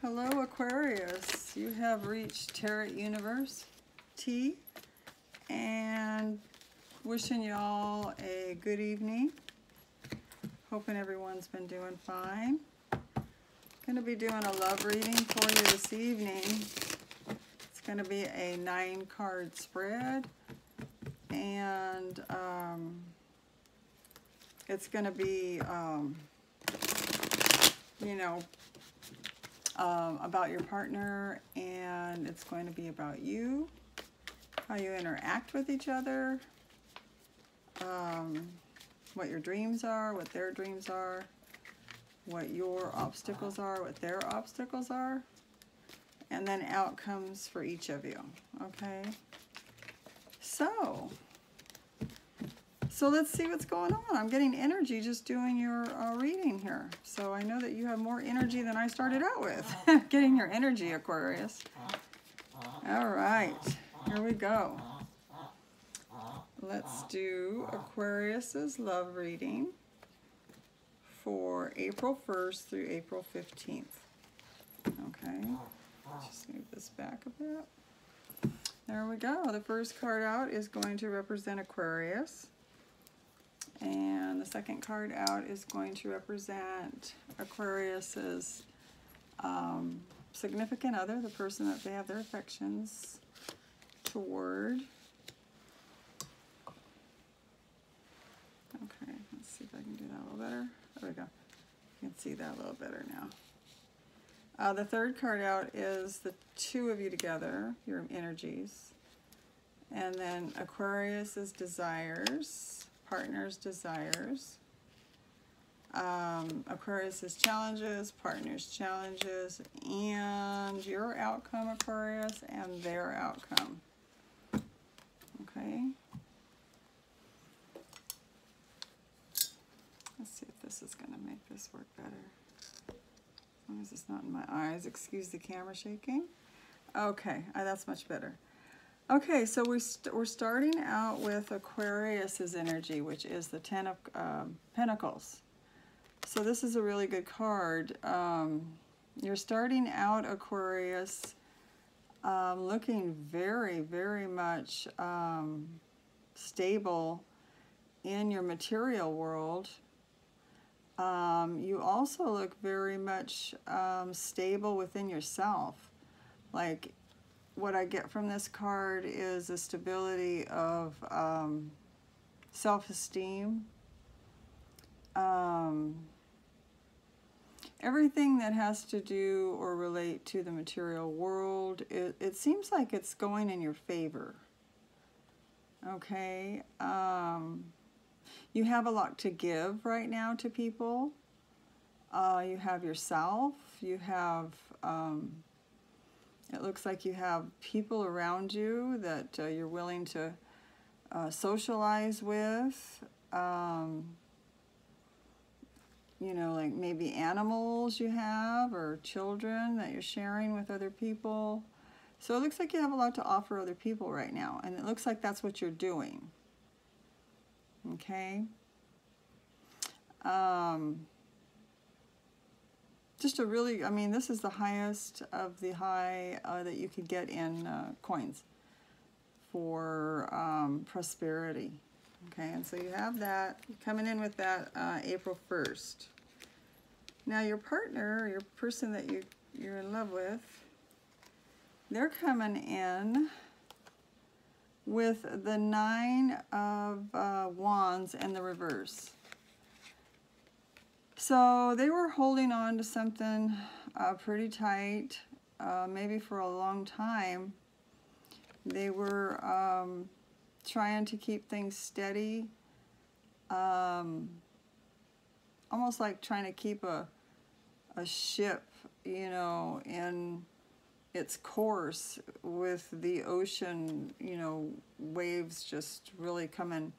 Hello Aquarius, you have reached Tarot Universe T, and wishing y'all a good evening. Hoping everyone's been doing fine. Going to be doing a love reading for you this evening. It's going to be a 9-card spread, and it's going to be about your partner, and it's going to be about you, how you interact with each other, what your dreams are, what their dreams are, what your obstacles are, what their obstacles are, and then outcomes for each of you. Okay, so let's see what's going on. I'm getting energy just doing your reading here. So I know that you have more energy than I started out with. Getting your energy, Aquarius. All right, here we go. Let's do Aquarius's love reading for April 1st through April 15th. Okay, just move this back a bit. There we go. The first card out is going to represent Aquarius. And the second card out is going to represent Aquarius's significant other, the person that they have their affections toward. Okay, let's see if I can do that a little better. There we go. You can see that a little better now. The third card out is the two of you together, your energies. And then Aquarius's desires, partner's desires. Aquarius's challenges, partner's challenges, and your outcome, Aquarius, and their outcome. Okay. Let's see if this is going to make this work better. As long as it's not in my eyes. Excuse the camera shaking. Okay, that's much better. Okay, so we're starting out with Aquarius's energy, which is the 10 of Pentacles. So this is a really good card. You're starting out, Aquarius, looking very, very much stable in your material world. You also look very much stable within yourself. Like, what I get from this card is a stability of self-esteem. Everything that has to do or relate to the material world, it seems like it's going in your favor. Okay. You have a lot to give right now to people. You have yourself. You have... it looks like you have people around you that you're willing to socialize with. You know, like maybe animals you have, or children that you're sharing with other people. So it looks like you have a lot to offer other people right now, and it looks like that's what you're doing. Okay. Just a really, I mean, this is the highest of the high that you could get in coins for prosperity. Okay, and so you have that coming in with that April 1st. Now your partner, your person that you're in love with, they're coming in with the 9 of Wands in the reverse. So they were holding on to something pretty tight, maybe for a long time. They were trying to keep things steady, almost like trying to keep a ship, you know, in its course with the ocean, you know, waves just really coming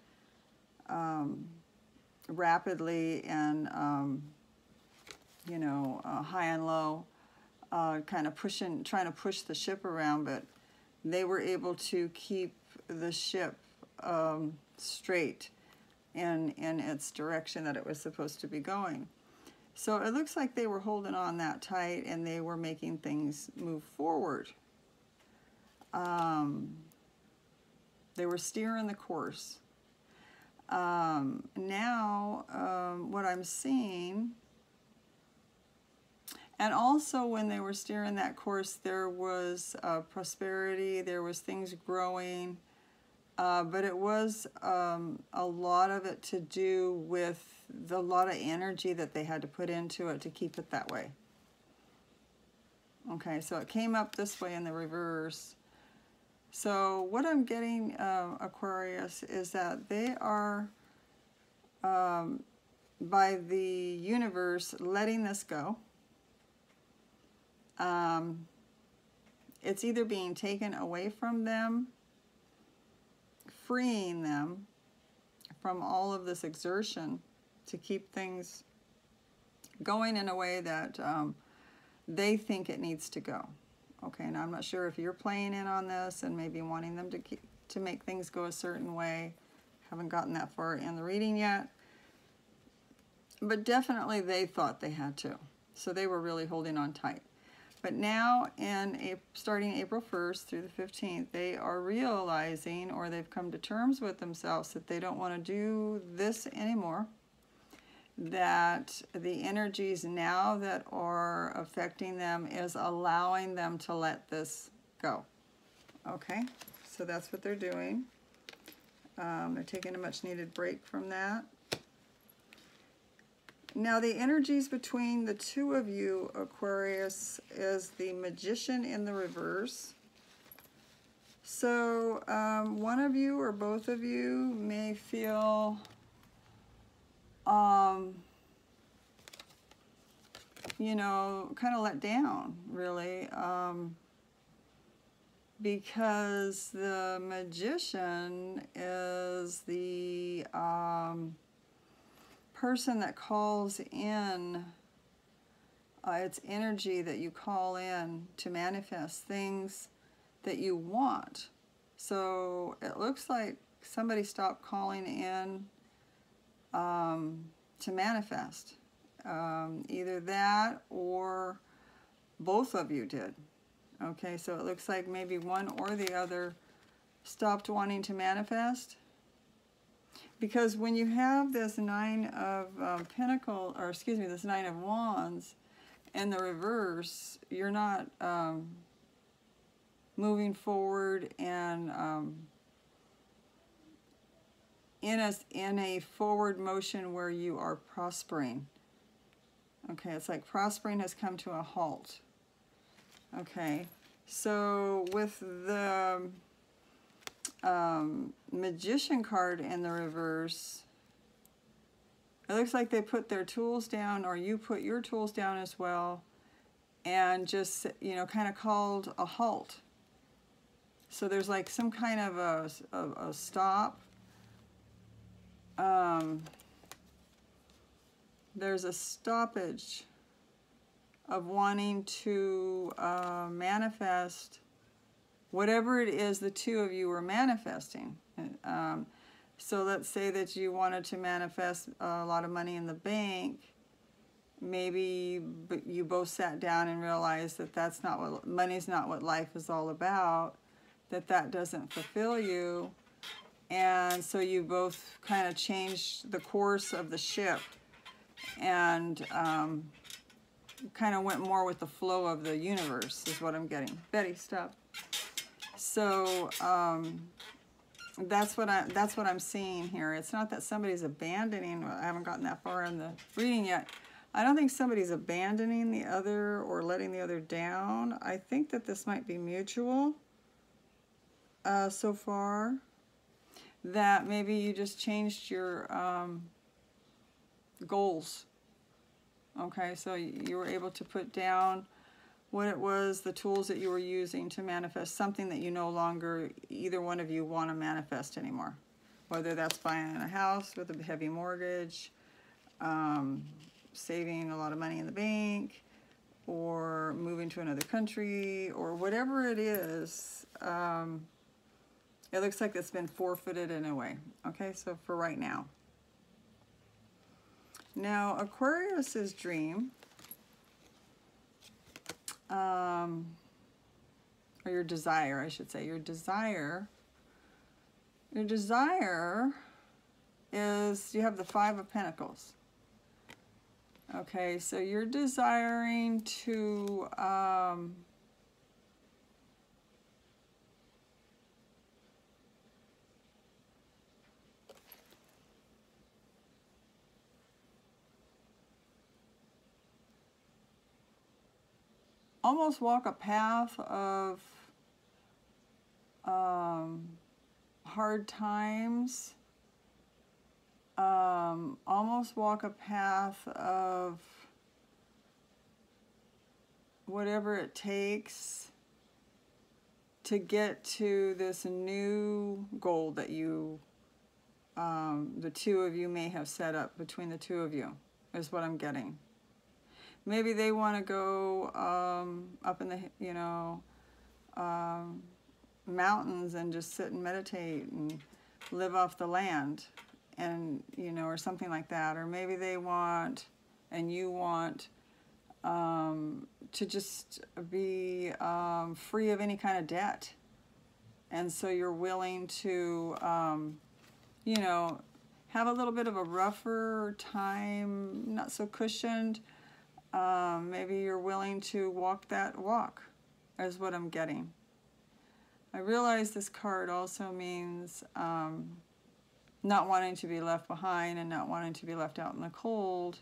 rapidly and you know, high and low, kind of trying to push the ship around, but they were able to keep the ship straight in its direction that it was supposed to be going. So it looks like they were holding on that tight and they were making things move forward. They were steering the course. Now, what I'm seeing, and also when they were steering that course, there was prosperity, there was things growing, but it was a lot of it to do with the lot of energy that they had to put into it to keep it that way. Okay, so it came up this way in the reverse. So what I'm getting, Aquarius, is that they are, by the universe, letting this go. It's either being taken away from them, freeing them from all of this exertion to keep things going in a way that they think it needs to go. Okay, now I'm not sure if you're playing in on this and maybe wanting them to make things go a certain way. Haven't gotten that far in the reading yet. But definitely they thought they had to. So they were really holding on tight. But now, starting April 1st through the 15th, they are realizing, or they've come to terms with themselves, that they don't want to do this anymore. That the energies now that are affecting them is allowing them to let this go. Okay, so that's what they're doing. They're taking a much needed break from that. Now the energies between the two of you, Aquarius, is the Magician in the reverse. So one of you or both of you may feel you know, kind of let down, really, because the Magician is the person that calls in, it's energy that you call in to manifest things that you want. So it looks like somebody stopped calling in to manifest. Either that or both of you did. Okay, so it looks like maybe one or the other stopped wanting to manifest. Because when you have this Nine of Pentacles, or excuse me, this Nine of Wands in the reverse, you're not moving forward and in a forward motion where you are prospering. Okay, it's like prospering has come to a halt. Okay, so with the Magician card in the reverse, it looks like they put their tools down, or you put your tools down as well, and just, you know, kind of called a halt. So there's like some kind of a stop. There's a stoppage of wanting to manifest whatever it is the two of you were manifesting. So let's say that you wanted to manifest a lot of money in the bank. Maybe you both sat down and realized that that's not what money's not what life is all about. That doesn't fulfill you, and so you both kind of changed the course of the ship and kind of went more with the flow of the universe, is what I'm getting. Betty, stop. So that's what I'm seeing here. It's not that somebody's abandoning. I haven't gotten that far in the reading yet. I don't think somebody's abandoning the other or letting the other down. I think that this might be mutual so far. That maybe you just changed your goals. Okay, so you were able to put down what it was, the tools that you were using to manifest something that you no longer, either one of you, want to manifest anymore. Whether that's buying a house with a heavy mortgage, saving a lot of money in the bank, or moving to another country, or whatever it is, it looks like it's been forfeited in a way. Okay, so for right now. Now, Aquarius's dream, or your desire, I should say, your desire is, you have the Five of Pentacles. Okay, so you're desiring to almost walk a path of hard times, almost walk a path of whatever it takes to get to this new goal that you, the two of you may have set up between the two of you, is what I'm getting. Maybe they want to go up in the, you know, mountains and just sit and meditate and live off the land, and, you know, or something like that. Or maybe they want, and you want, to just be free of any kind of debt. And so you're willing to, you know, have a little bit of a rougher time, not so cushioned. Maybe you're willing to walk that walk, is what I'm getting. I realize this card also means not wanting to be left behind and not wanting to be left out in the cold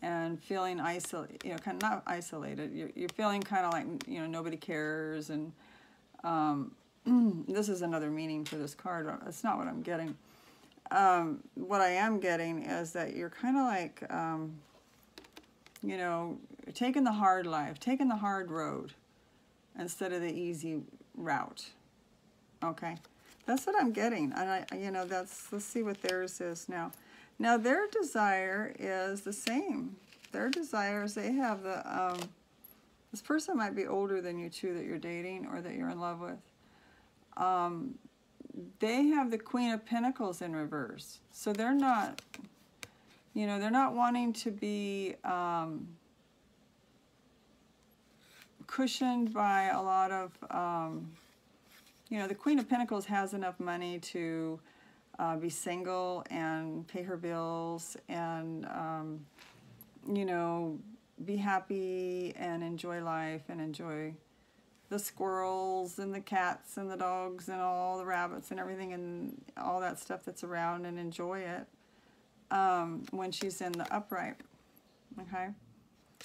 and feeling isolated, you know, kind of not isolated. You're feeling kind of like, you know, nobody cares. And this is another meaning for this card. That's not what I'm getting. What I am getting is that you're kind of like, you know, taking the hard life, taking the hard road instead of the easy route. Okay, that's what I'm getting. And you know, let's see what theirs is now. Now their desire is the same. Their desires, they have the, this person might be older than you too, that you're dating or that you're in love with. They have the Queen of Pentacles in reverse. So they're not, you know, they're not wanting to be cushioned by a lot of, you know, the Queen of Pentacles has enough money to be single and pay her bills and, you know, be happy and enjoy life and enjoy the squirrels and the cats and the dogs and all the rabbits and everything and all that stuff that's around, and enjoy it when she's in the upright. Okay,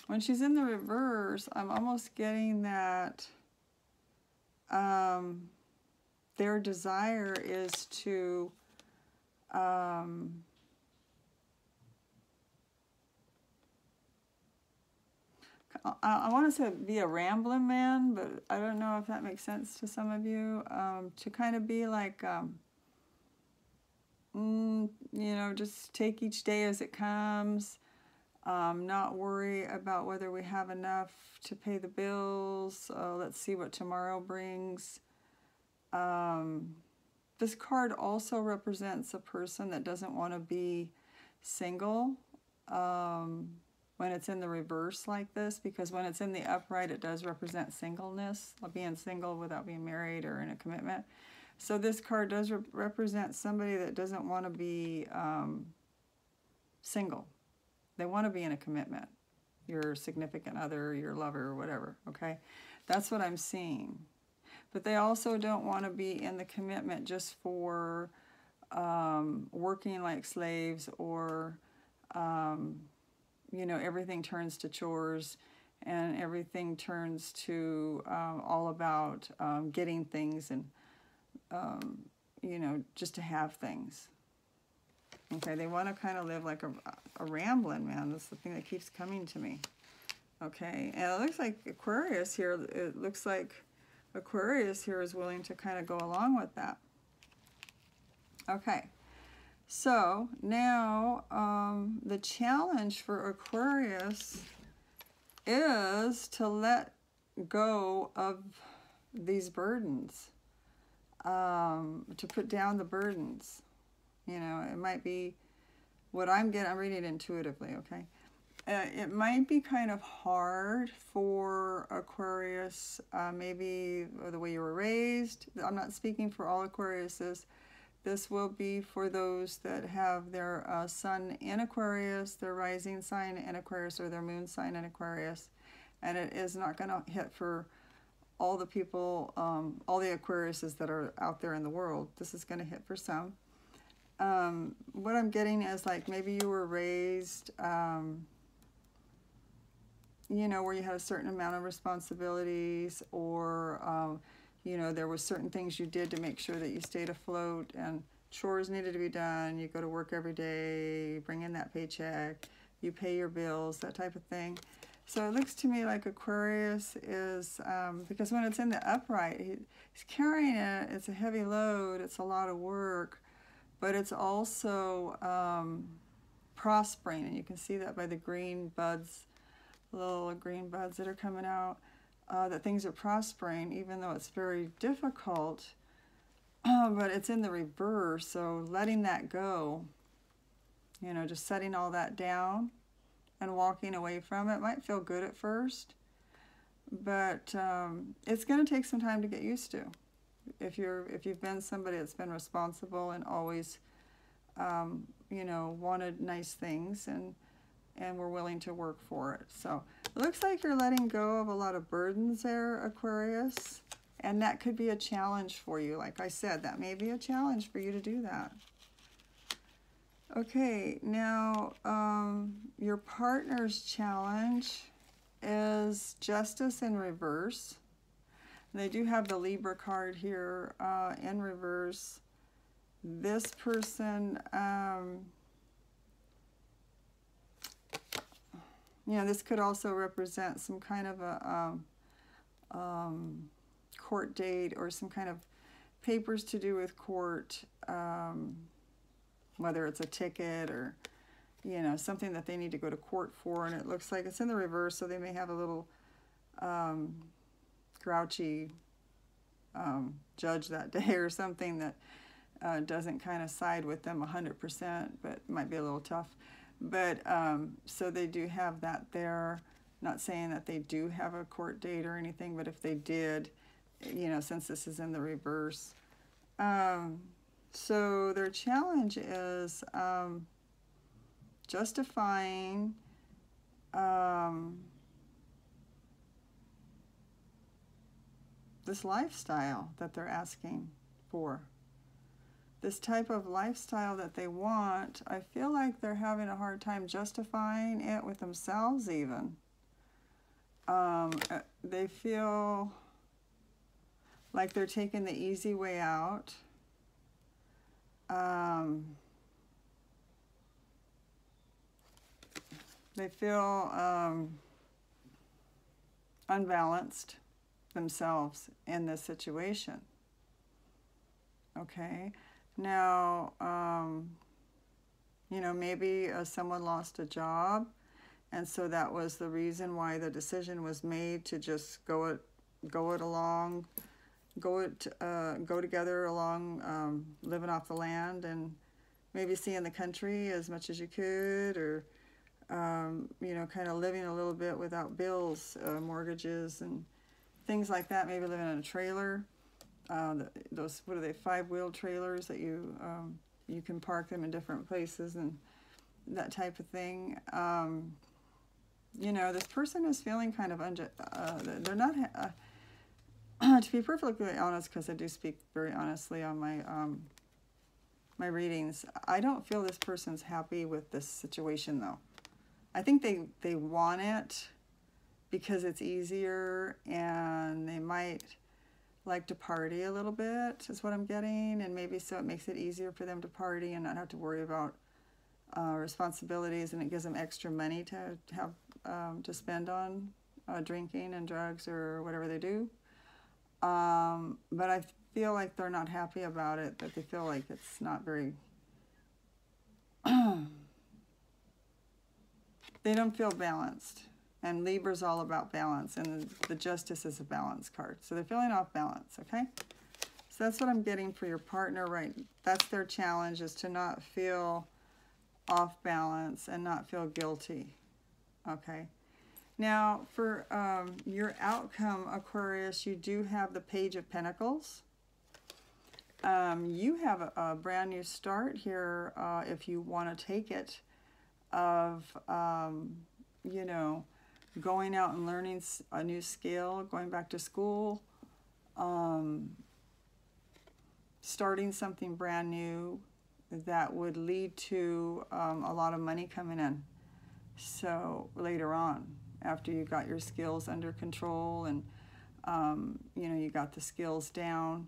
when she's in the reverse, I'm almost getting that their desire is to I want to say be a rambling man, but I don't know if that makes sense to some of you. To kind of be like, you know, just take each day as it comes, not worry about whether we have enough to pay the bills. Let's see what tomorrow brings. This card also represents a person that doesn't want to be single. When it's in the reverse like this, because when it's in the upright, it does represent singleness, being single without being married or in a commitment. So this card does represent somebody that doesn't want to be single. They want to be in a commitment, your significant other, your lover, or whatever, okay? That's what I'm seeing. But they also don't want to be in the commitment just for working like slaves, or you know, everything turns to chores and everything turns to all about getting things and, you know, just to have things. Okay, they want to kind of live like a rambling man. That's the thing that keeps coming to me. Okay, and it looks like Aquarius here, it looks like Aquarius here is willing to kind of go along with that. Okay. So now the challenge for Aquarius is to let go of these burdens, to put down the burdens. You know, it might be what I'm getting, I'm reading it intuitively, okay? It might be kind of hard for Aquarius, maybe the way you were raised. I'm not speaking for all Aquariuses. This will be for those that have their sun in Aquarius, their rising sign in Aquarius, or their moon sign in Aquarius. And it is not going to hit for all the people, all the Aquariuses that are out there in the world. This is going to hit for some. What I'm getting is like maybe you were raised, you know, where you had a certain amount of responsibilities, or you know, there were certain things you did to make sure that you stayed afloat, and chores needed to be done. You go to work every day, bring in that paycheck, you pay your bills, that type of thing. So it looks to me like Aquarius is, because when it's in the upright, he's carrying it, it's a heavy load, it's a lot of work, but it's also prospering, and you can see that by the green buds, little green buds that are coming out. That things are prospering, even though it's very difficult, but it's in the reverse. So letting that go, you know, just setting all that down and walking away from it might feel good at first, but it's going to take some time to get used to. If you've been somebody that's been responsible and always, you know, wanted nice things and we're willing to work for it. So it looks like you're letting go of a lot of burdens there, Aquarius, and that could be a challenge for you. Like I said, that may be a challenge for you to do that. Okay, now your partner's challenge is Justice in reverse. And they do have the Libra card here in reverse. This person, you know, this could also represent some kind of a court date or some kind of papers to do with court, whether it's a ticket or, you know, something that they need to go to court for. And it looks like it's in the reverse, so they may have a little grouchy judge that day or something that doesn't kind of side with them 100%, but might be a little tough. But so they do have that there. Not saying that they do have a court date or anything, but if they did, you know, since this is in the reverse. So their challenge is justifying this lifestyle that they're asking for. This type of lifestyle that they want, I feel like they're having a hard time justifying it with themselves even. They feel like they're taking the easy way out. They feel unbalanced themselves in this situation. Okay. Now, you know, maybe someone lost a job, and so that was the reason why the decision was made to just go together along, living off the land and maybe seeing the country as much as you could, or you know, kind of living a little bit without bills, mortgages, and things like that. Maybe living in a trailer. Those, what are they, 5-wheel trailers that you can park them in different places and that type of thing. You know, this person is feeling kind of they're not to be perfectly honest, because I do speak very honestly on my my readings, I don't feel this person's happy with this situation though. I think they want it because it's easier, and they might like to party a little bit, is what I'm getting, and maybe so it makes it easier for them to party and not have to worry about responsibilities, and it gives them extra money to have to spend on drinking and drugs or whatever they do. But I feel like they're not happy about it, that they feel like it's not very they don't feel balanced. And Libra's all about balance, and the Justice is a balance card. So they're feeling off balance, okay? So that's what I'm getting for your partner, right? That's their challenge, is to not feel off balance and not feel guilty. Okay. Now, for your outcome, Aquarius, you do have the Page of Pentacles. You have a brand new start here, if you want to take it, of, you know, going out and learning a new skill, going back to school, starting something brand new that would lead to a lot of money coming in. So later on, after you got your skills under control and, you know, you got the skills down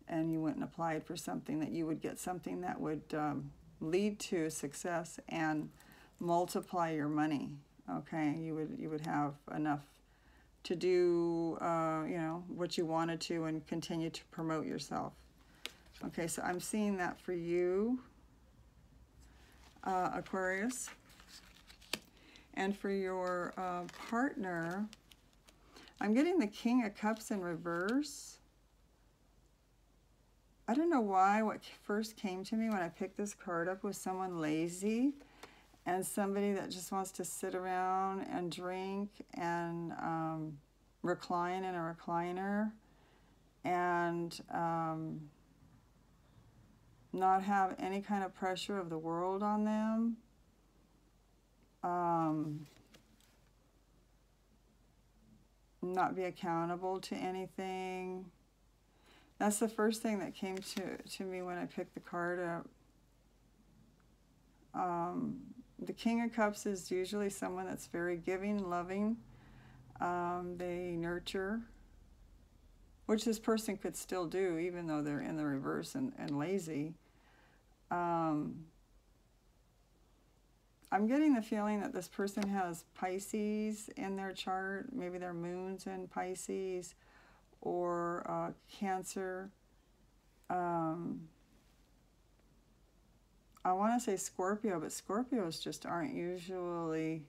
and you went and applied for something, that you would get something that would lead to success and multiply your money. Okay, you would have enough to do, you know, what you wanted to and continue to promote yourself. Okay, so I'm seeing that for you, Aquarius. And for your partner, I'm getting the King of Cups in reverse. I don't know why. What first came to me when I picked this card up was someone lazy and somebody that just wants to sit around and drink and recline in a recliner and not have any kind of pressure of the world on them. Not be accountable to anything. That's the first thing that came to me when I picked the card up. The King of Cups is usually someone that's very giving and loving. They nurture, which this person could still do even though they're in the reverse and lazy. I'm getting the feeling that this person has Pisces in their chart. Maybe their moon's in Pisces or Cancer. I want to say Scorpio, but Scorpios just aren't usually,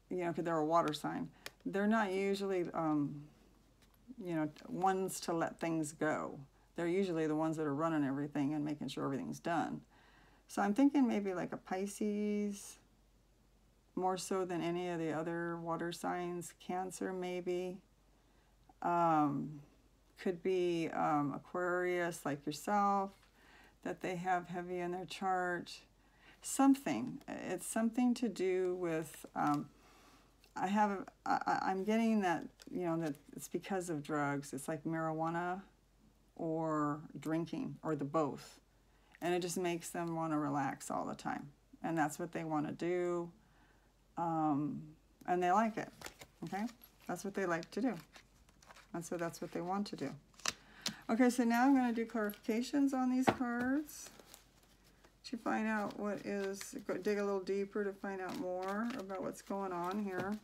you know, because they're a water sign. They're not usually, you know, ones to let things go. They're usually the ones that are running everything and making sure everything's done. So I'm thinking maybe like a Pisces, more so than any of the other water signs. Cancer maybe. Could be Aquarius, like yourself, that they have heavy in their chart. Something. It's something to do with, I'm getting that, you know, that it's because of drugs. It's like marijuana or drinking or the both. And it just makes them want to relax all the time. And that's what they want to do. And they like it. Okay? That's what they like to do. And so that's what they want to do. Okay, so now I'm going to do clarifications on these cards to find out what is, dig a little deeper to find out more about what's going on here.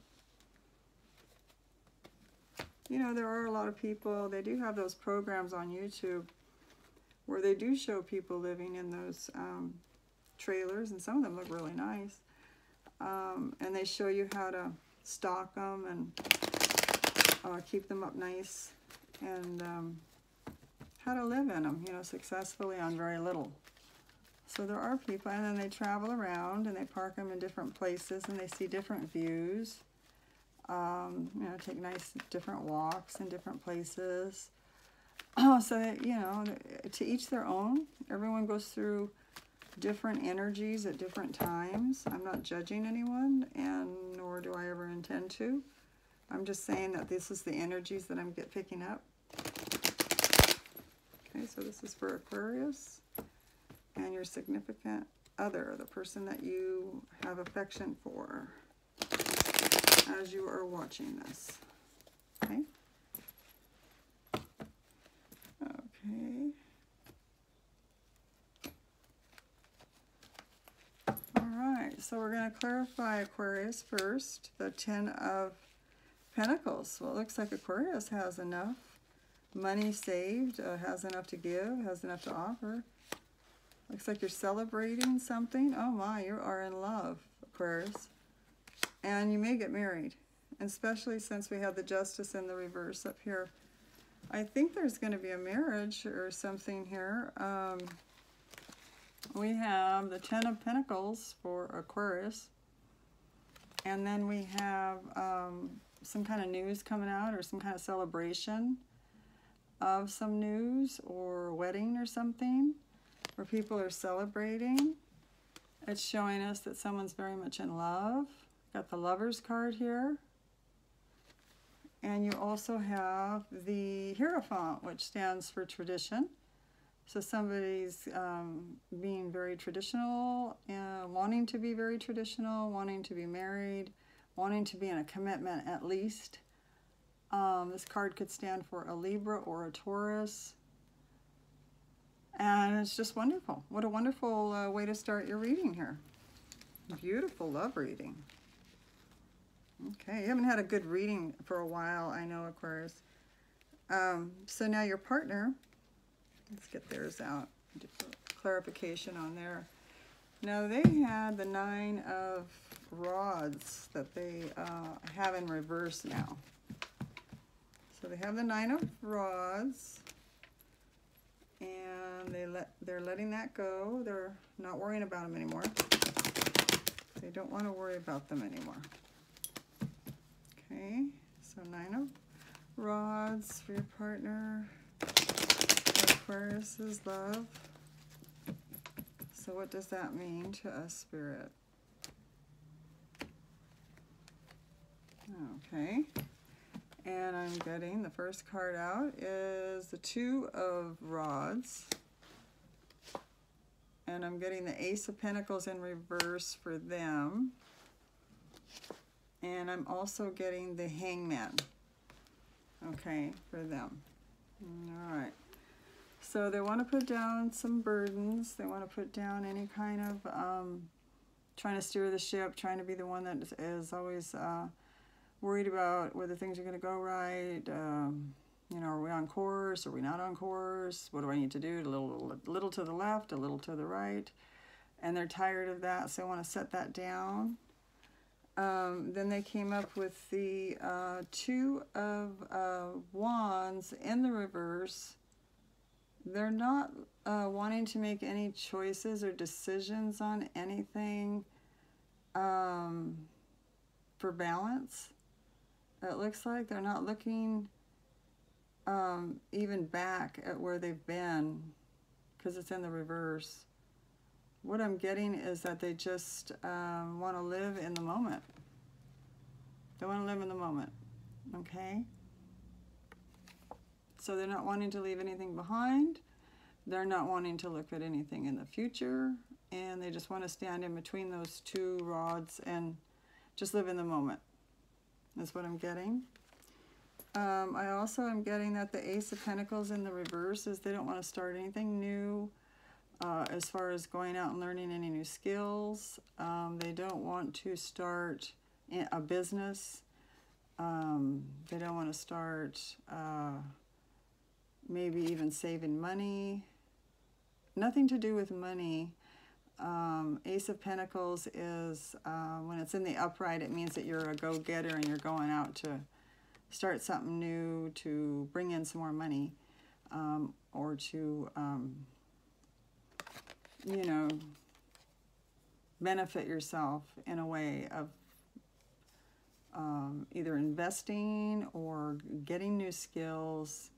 You know, there are a lot of people, they do have those programs on YouTube where they do show people living in those trailers, and some of them look really nice. And they show you how to stock them and keep them up nice, and how to live in them, you know, successfully on very little. So there are people, and then they travel around and they park them in different places and they see different views. You know, take nice different walks in different places. So that, you know, to each their own. Everyone goes through different energies at different times. I'm not judging anyone, and nor do I ever intend to. I'm just saying that this is the energies that I'm picking up. Okay, so this is for Aquarius and your significant other, the person that you have affection for as you are watching this. Okay. Okay. All right, so we're going to clarify Aquarius first. The Ten of Pentacles. Well, it looks like Aquarius has enough money saved, has enough to give, has enough to offer. Looks like you're celebrating something. Oh my, you are in love, Aquarius. And you may get married, especially since we have the Justice in the reverse up here. I think there's going to be a marriage or something here. We have the Ten of Pentacles for Aquarius. And then we have some kind of news coming out, or some kind of celebration of some news, or wedding or something, where people are celebrating. It's showing us that someone's very much in love. Got the Lovers card here. And you also have the Hierophant, which stands for tradition. So somebody's being very traditional, wanting to be very traditional, wanting to be married, wanting to be in a commitment at least. This card could stand for a Libra or a Taurus. And it's just wonderful. What a wonderful way to start your reading here. Beautiful love reading. Okay, you haven't had a good reading for a while, I know, Aquarius. So now your partner, let's get theirs out, clarification on there. Now they had the Nine of Rods that they have in reverse now. So they have the Nine of Rods, and they're letting that go. They're not worrying about them anymore. They don't want to worry about them anymore. Okay, so Nine of Rods for your partner. Aquarius's love. So what does that mean to us, Spirit? Okay. And I'm getting, the first card out is the Two of Rods. And I'm getting the Ace of Pentacles in reverse for them. And I'm also getting the Hangman, okay, for them. All right. So they want to put down some burdens. They want to put down any kind of trying to steer the ship, trying to be the one that is always worried about whether things are going to go right. You know, are we on course? Are we not on course? What do I need to do? A little to the left, a little to the right. And they're tired of that, so I want to set that down. Then they came up with the Two of Wands in the reverse. They're not wanting to make any choices or decisions on anything for balance. It looks like they're not looking even back at where they've been, because it's in the reverse. What I'm getting is that they just want to live in the moment. They want to live in the moment, okay? So they're not wanting to leave anything behind. They're not wanting to look at anything in the future. And they just want to stand in between those two rods and just live in the moment. That's what I'm getting. I also am getting that the Ace of Pentacles in the reverse is they don't want to start anything new. As far as going out and learning any new skills. They don't want to start a business. They don't want to start maybe even saving money. Nothing to do with money. Ace of Pentacles is, when it's in the upright, it means that you're a go-getter and you're going out to start something new, to bring in some more money, or to... you know, benefit yourself in a way of either investing or getting new skills,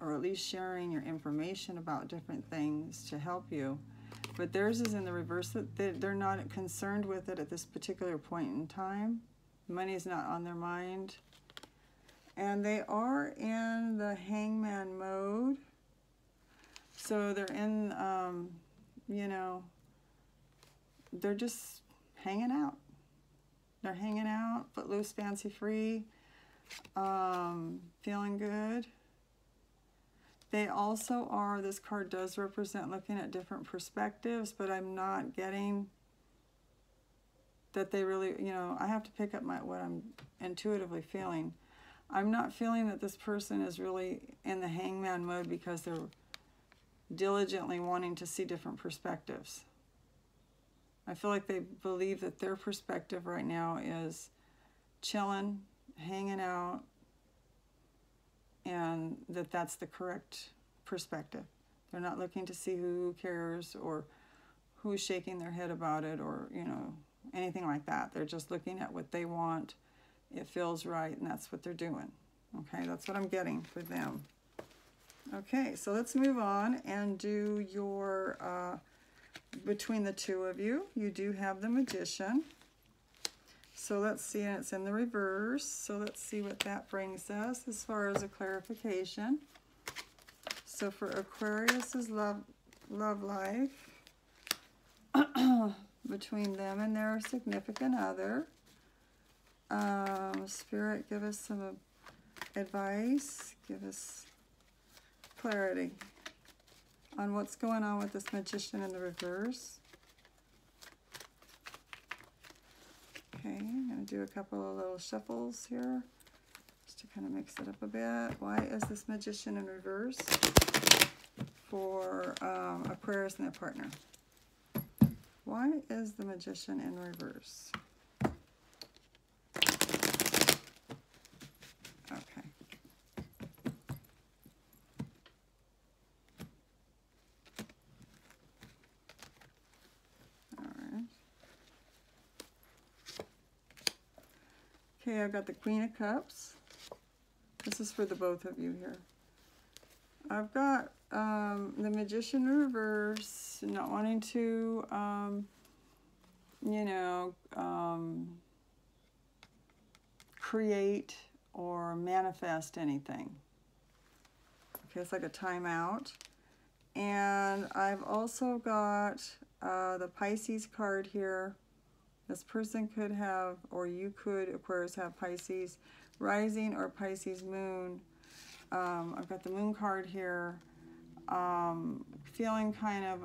or at least sharing your information about different things to help you. But theirs is in the reverse, that they're not concerned with it at this particular point in time. Money is not on their mind. And they are in the Hangman mode. So they're in... you know, they're just hanging out. They're hanging out, footloose, fancy-free, feeling good. They also are, this card does represent looking at different perspectives, but I'm not getting that they really, you know, I have to pick up what I'm intuitively feeling. I'm not feeling that this person is really in the Hangman mode because they're diligently wanting to see different perspectives. I feel like they believe that their perspective right now is chilling, hanging out, and that's the correct perspective. They're not looking to see who cares or who's shaking their head about it or, you know, anything like that. They're just looking at what they want. It feels right, and that's what they're doing. Okay, that's what I'm getting for them. Okay, so let's move on and do your, between the two of you, you do have the Magician. So let's see, and it's in the reverse. So let's see what that brings us as far as a clarification. So for Aquarius's love life, between them and their significant other, Spirit, give us some advice, give us clarity on what's going on with this Magician in the reverse. Okay, I'm going to do a couple of little shuffles here just to kind of mix it up a bit. Why is this Magician in reverse for Aquarius and their partner? Why is the Magician in reverse? Okay. All right. Okay, I've got the Queen of Cups. This is for the both of you here. I've got the Magician in reverse, not wanting to, you know, create or manifest anything. Okay, it's like a timeout. And I've also got the Pisces card here. This person could have, or you could, Aquarius, have Pisces rising or Pisces moon. I've got the Moon card here. Feeling kind of,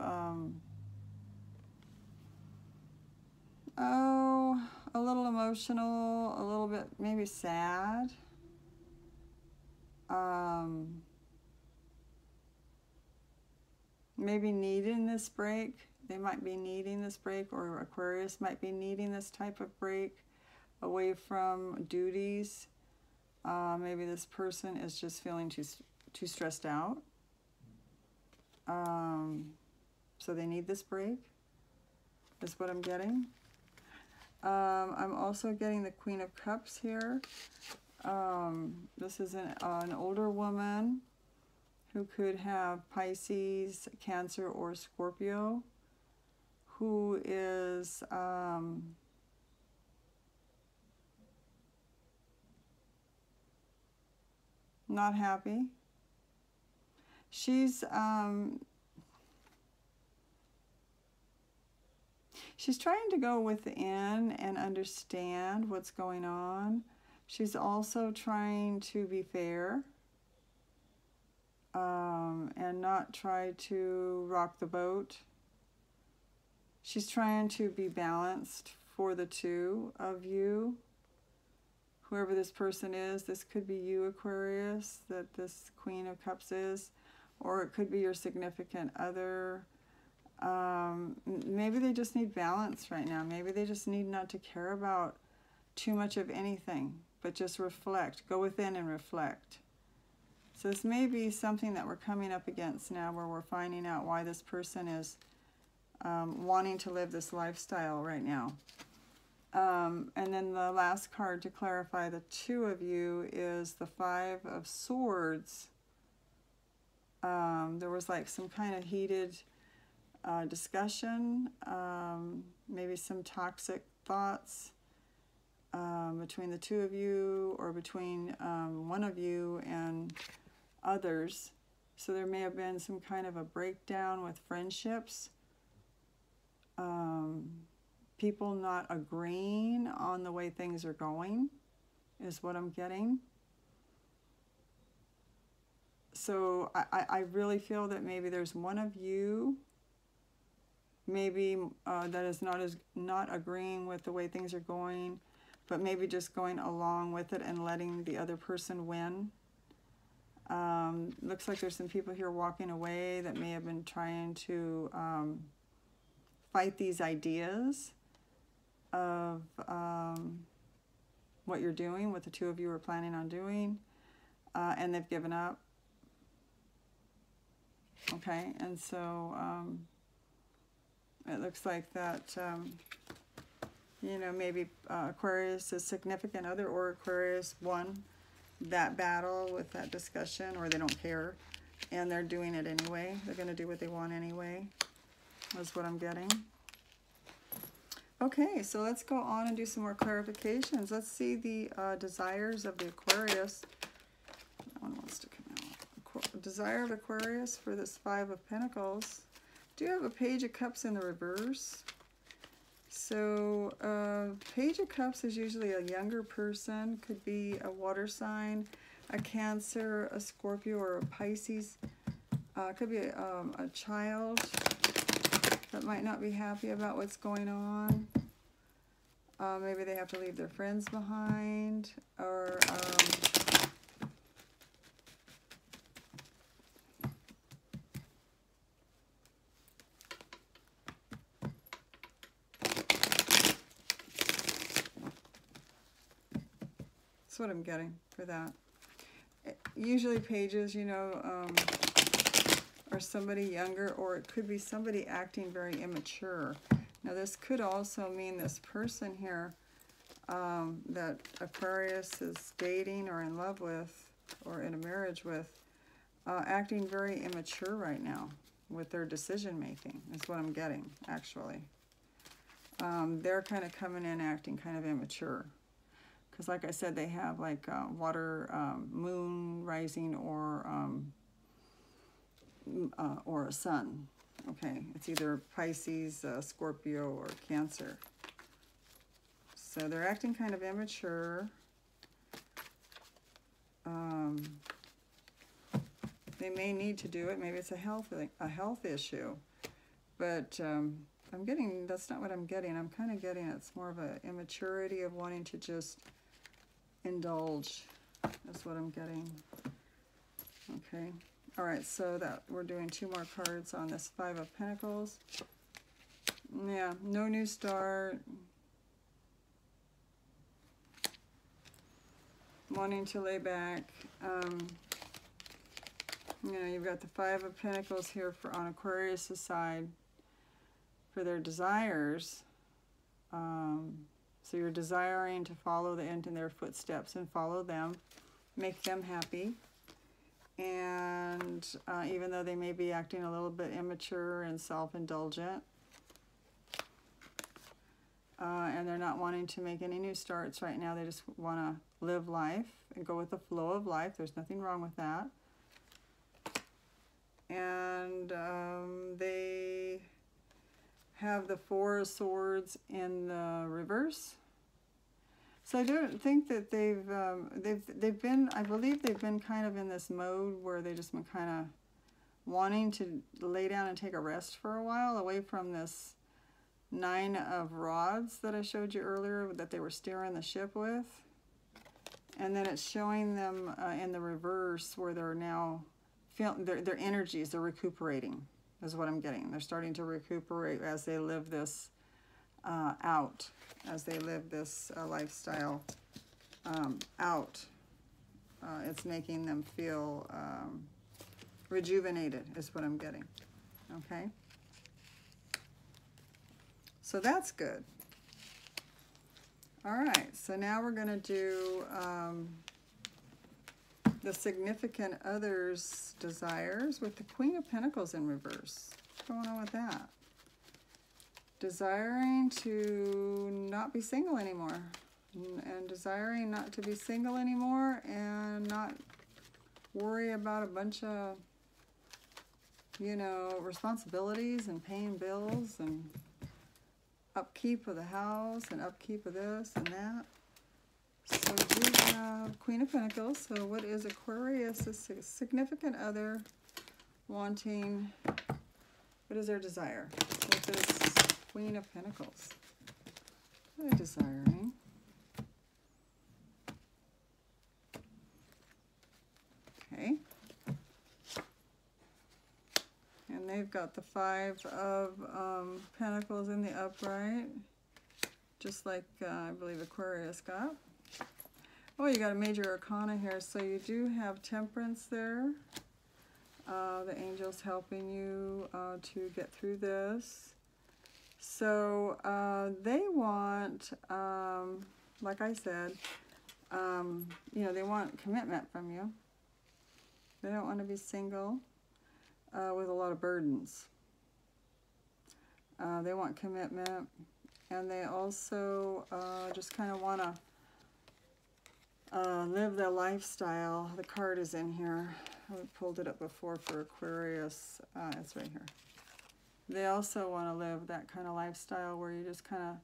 a little emotional, a little bit maybe sad. Maybe needing this break. They might be needing this break, or Aquarius might be needing this type of break away from duties. Maybe this person is just feeling too stressed out. So they need this break, is what I'm getting. I'm also getting the Queen of Cups here. This is an older woman who could have Pisces, Cancer, or Scorpio, who is not happy. She's trying to go within and understand what's going on. She's also trying to be fair and not try to rock the boat. She's trying to be balanced for the two of you. Whoever this person is, this could be you, Aquarius, that this Queen of Cups is, or it could be your significant other. Maybe they just need balance right now. Maybe they just need not to care about too much of anything, but just reflect. Go within and reflect. So this may be something that we're coming up against now, where we're finding out why this person is wanting to live this lifestyle right now. And then the last card to clarify the two of you is the Five of Swords. There was like some kind of heated discussion, maybe some toxic thoughts between the two of you, or between one of you and others. So there may have been some kind of a breakdown with friendships. People not agreeing on the way things are going is what I'm getting. So I really feel that maybe there's one of you maybe that is not agreeing with the way things are going, but maybe just going along with it and letting the other person win. Looks like there's some people here walking away that may have been trying to fight these ideas of what you're doing, what the two of you are planning on doing, and they've given up. Okay, and so It looks like that, you know, maybe Aquarius is significant other or Aquarius won that battle with that discussion, or they don't care and they're doing it anyway. They're going to do what they want anyway, is what I'm getting. Okay, so let's go on and do some more clarifications. Let's see the desires of the Aquarius. That one wants to come out. Desire of Aquarius for this Five of Pentacles. Do you have a Page of Cups in the reverse? So Page of Cups is usually a younger person. Could be a water sign, a Cancer, a Scorpio, or a Pisces. Could be a child that might not be happy about what's going on. Maybe they have to leave their friends behind, or that's what I'm getting for that. Usually pages, you know, or somebody younger, or it could be somebody acting very immature. Now this could also mean this person here that Aquarius is dating or in love with or in a marriage with, acting very immature right now with their decision making, is what I'm getting, actually. They're kind of coming in acting kind of immature. Because like I said, they have like water, moon rising, or a sun. Okay, it's either Pisces, Scorpio, or Cancer. So they're acting kind of immature. They may need to do it. Maybe it's a health issue. But I'm getting, that's not what I'm getting. I'm kind of getting it's more of an immaturity of wanting to just indulge. That's what I'm getting. Okay. All right, so that we're doing 2 more cards on this Five of Pentacles. Yeah, no new start. Wanting to lay back. You know, you've got the Five of Pentacles here for on Aquarius' side for their desires. So you're desiring to follow in their footsteps and follow them, make them happy. And even though they may be acting a little bit immature and self-indulgent, and they're not wanting to make any new starts right now, they just want to live life and go with the flow of life. There's nothing wrong with that. And they have the Four of Swords in the reverse. So I don't think that they've been, I believe they've been kind of in this mode where they've just been kind of wanting to lay down and take a rest for a while away from this Nine of Rods that I showed you earlier that they were steering the ship with. And then it's showing them in the reverse where they're now, their energies, they're recuperating, is what I'm getting. They're starting to recuperate as they live this out, as they live this lifestyle out. It's making them feel rejuvenated, is what I'm getting. Okay? So that's good. All right, so now we're going to do the significant other's desires with the Queen of Pentacles in reverse. What's going on with that? Desiring to not be single anymore, and desiring not to be single anymore, and not worry about a bunch of, you know, responsibilities and paying bills and upkeep of the house and upkeep of this and that. So we have Queen of Pentacles. So what is Aquarius, a significant other wanting? What is their desire with this Queen of Pentacles? What are they desiring? Okay. And they've got the Five of Pentacles in the upright, just like I believe Aquarius got. Oh, you got a major arcana here, so you do have Temperance there. The angel's helping you to get through this. So they want, like I said, you know, they want commitment from you. They don't want to be single with a lot of burdens. They want commitment, and they also just kind of want to live their lifestyle. The card is in here. I pulled it up before for Aquarius. It's right here. They also want to live that kind of lifestyle where you just kind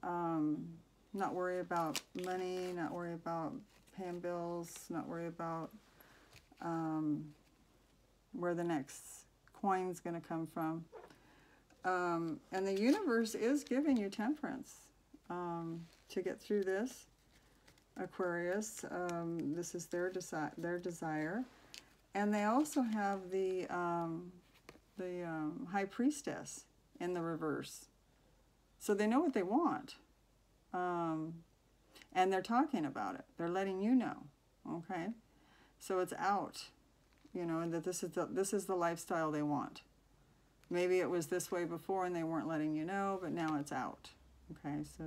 of not worry about money, not worry about paying bills, not worry about where the next coin's going to come from. And the universe is giving you temperance to get through this, Aquarius. This is their desire. And they also have the High Priestess in the reverse. So they know what they want. And they're talking about it. They're letting you know, okay? So it's out, you know, and that this is the lifestyle they want. Maybe it was this way before and they weren't letting you know, but now it's out. Okay, so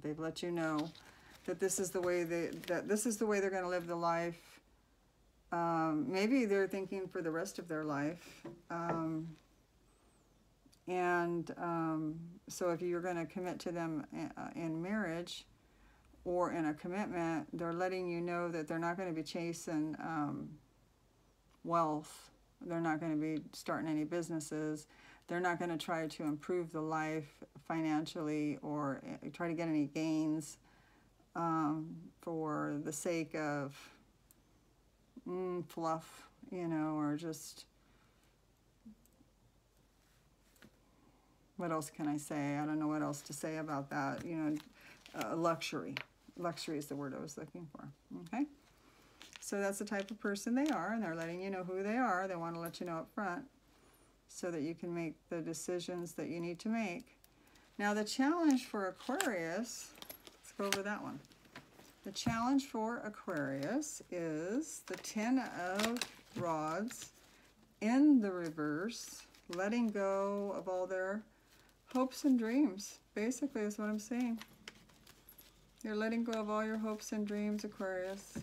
they've let you know that this is the way they're going to live the life. Maybe they're thinking for the rest of their life. So if you're going to commit to them in marriage or in a commitment, they're letting you know that they're not going to be chasing wealth. They're not going to be starting any businesses. They're not going to try to improve the life financially or try to get any gains for the sake of fluff, you know, or just, what else can I say? I don't know what else to say about that. You know, luxury. Luxury is the word I was looking for. Okay? So that's the type of person they are, and they're letting you know who they are. They want to let you know up front so that you can make the decisions that you need to make. Now the challenge for Aquarius, let's go over that one. The challenge for Aquarius is the 10 of Rods in the reverse, letting go of all their hopes and dreams. Basically is what I'm saying. You're letting go of all your hopes and dreams, Aquarius.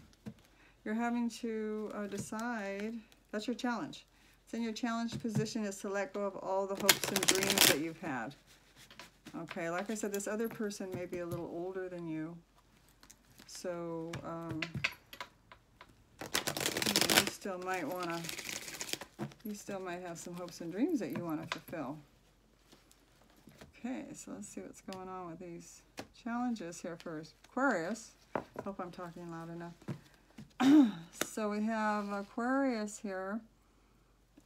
You're having to decide. That's your challenge. It's in your challenge position is to let go of all the hopes and dreams that you've had. Okay, like I said, this other person may be a little older than you. So, you still might want to, you still might have some hopes and dreams that you want to fulfill. Okay, so let's see what's going on with these challenges here first. Aquarius, hope I'm talking loud enough. So we have Aquarius here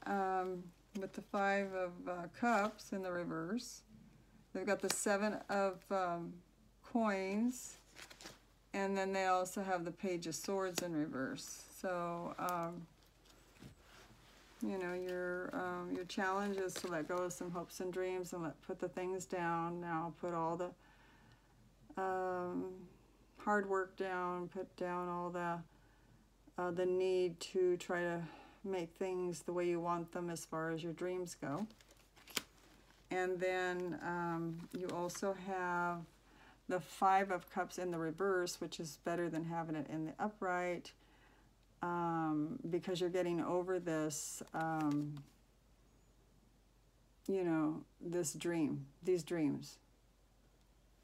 with the 5 of Cups in the reverse. They've got the 7 of Coins, and then they also have the Page of Swords in reverse. So, you know, your challenge is to let go of some hopes and dreams and put the things down. Now put all the hard work down, put down all the need to try to make things the way you want them as far as your dreams go. And then you also have the 5 of Cups in the reverse, which is better than having it in the upright, because you're getting over this, you know, this dream, these dreams.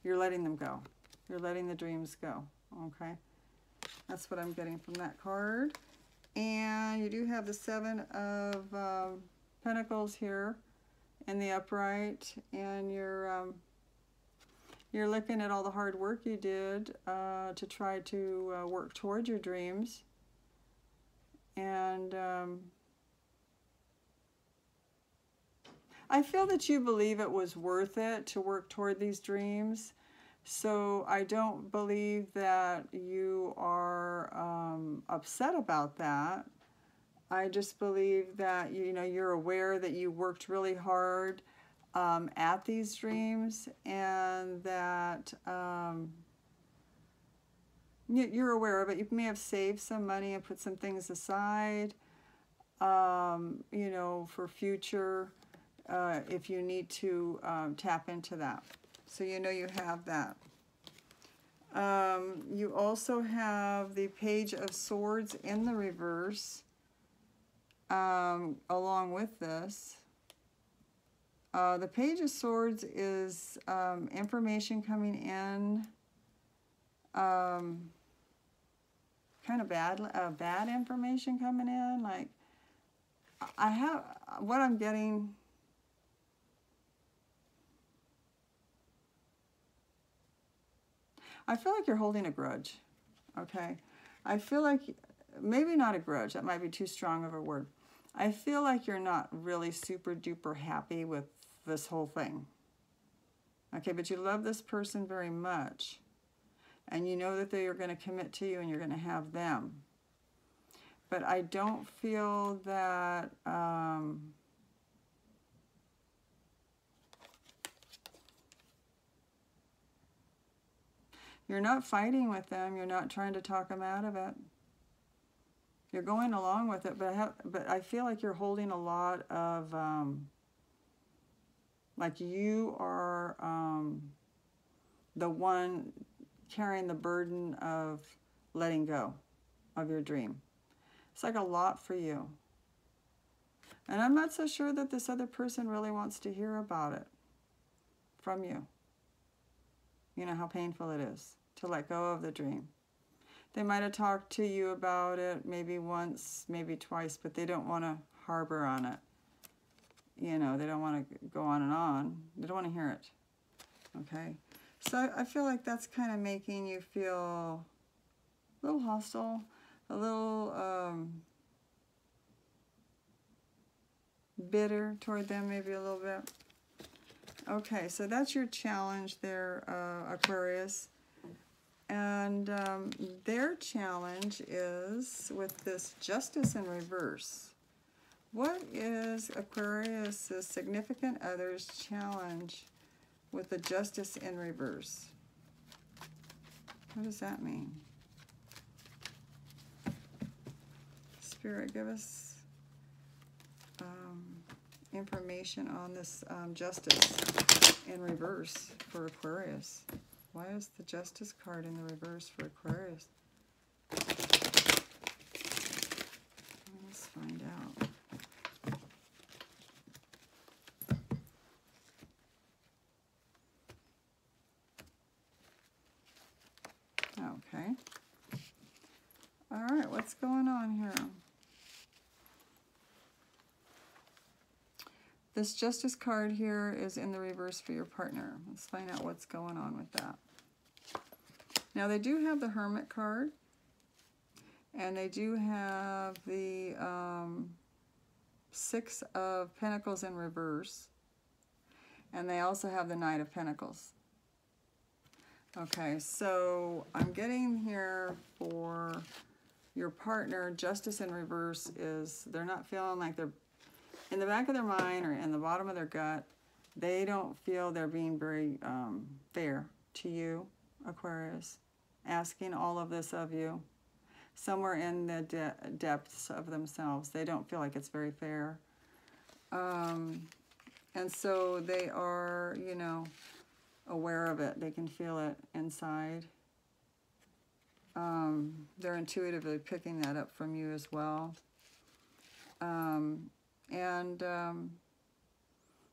You're letting them go. You're letting the dreams go, okay? That's what I'm getting from that card. And you do have the 7 of Pentacles here in the upright, and you're looking at all the hard work you did to try to work toward your dreams. And I feel that you believe it was worth it to work toward these dreams. So I don't believe that you are upset about that. I just believe that, you know, you're aware that you worked really hard at these dreams, and that you're aware of it. You may have saved some money and put some things aside, you know, for future if you need to tap into that. So you know you have that. You also have the Page of Swords in the reverse along with this. The Page of Swords is information coming in, kind of bad information coming in. Like, what I'm getting, I feel like you're holding a grudge, okay? I feel like, maybe not a grudge, that might be too strong of a word. I feel like you're not really super duper happy with this whole thing. Okay, but you love this person very much. And you know that they are going to commit to you and you're going to have them. But I don't feel that... you're not fighting with them. You're not trying to talk them out of it. You're going along with it, but I feel like you're holding a lot of, like you are the one carrying the burden of letting go of your dream. It's like a lot for you. And I'm not so sure that this other person really wants to hear about it from you. You know how painful it is to let go of the dream. They might have talked to you about it maybe once, maybe twice, but they don't want to harbor on it. You know, they don't want to go on and on. They don't want to hear it. Okay? So I feel like that's kind of making you feel a little hostile, a little bitter toward them, maybe a little bit. Okay, so that's your challenge there, Aquarius. And their challenge is with this Justice in reverse. What is Aquarius' significant other's challenge with the Justice in reverse? What does that mean? Spirit, give us information on this Justice in reverse for Aquarius. Why is the Justice card in the reverse for Aquarius? Let's find out. Okay. All right, what's going on here? This Justice card here is in the reverse for your partner. Let's find out what's going on with that. Now, they do have the Hermit card, and they do have the Six of Pentacles in reverse, and they also have the Knight of Pentacles. Okay, so I'm getting here for your partner, Justice in reverse is they're not feeling like they're, in the back of their mind or in the bottom of their gut, they don't feel they're being very fair to you, Aquarius, asking all of this of you. Somewhere in the depths of themselves, they don't feel like it's very fair. And so they are, you know, aware of it. They can feel it inside. They're intuitively picking that up from you as well.